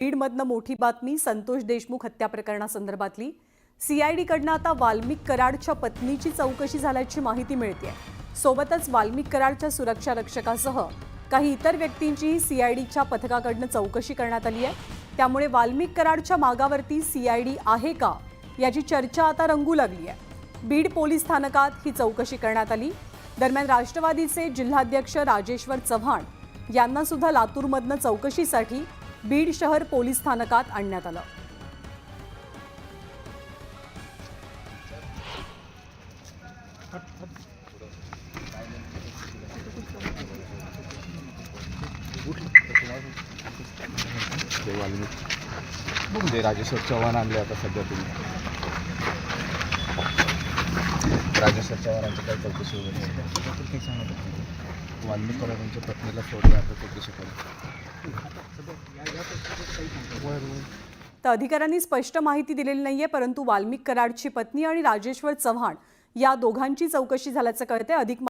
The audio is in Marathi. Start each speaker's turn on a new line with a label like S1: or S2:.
S1: बीडमधनं मोठी बातमी संतोष देशमुख हत्या प्रकरणासंदर्भातली सीआयडीकडनं आता वाल्मिक कराडच्या पत्नीची चौकशी झाल्याची माहिती मिळते। सोबतच वाल्मिक कराडच्या सुरक्षा रक्षकासह काही इतर व्यक्तींचीही सीआयडीच्या पथकाकडनं चौकशी करण्यात आली आहे। त्यामुळे वाल्मिक कराडच्या मागावरती सीआयडी आहे का याची चर्चा आता रंगू लागली आहे। बीड पोलीस स्थानकात ही चौकशी करण्यात आली। दरम्यान राष्ट्रवादीचे जिल्हाध्यक्ष राजेश्वर चव्हाण यांना सुद्धा लातूरमधनं चौकशीसाठी बीड शहर पोलीस स्थानकात आणण्यात आलं।
S2: राजेश्वर चव्हाण आणले आता सध्या तुम्ही राजेश्वर चव्हाणांची काही चौकशी वगैरे वाल्मिक कराडांच्या पत्नीला सोडलं आता चौकशी
S1: तर अधिकाऱ्यांनी स्पष्ट माहिती दिलेली नाहीये, परंतु वाल्मिक कराडची पत्नी आणि राजेश्वर चव्हाण या दोघांची चौकशी झाल्याचं कळते। अधिक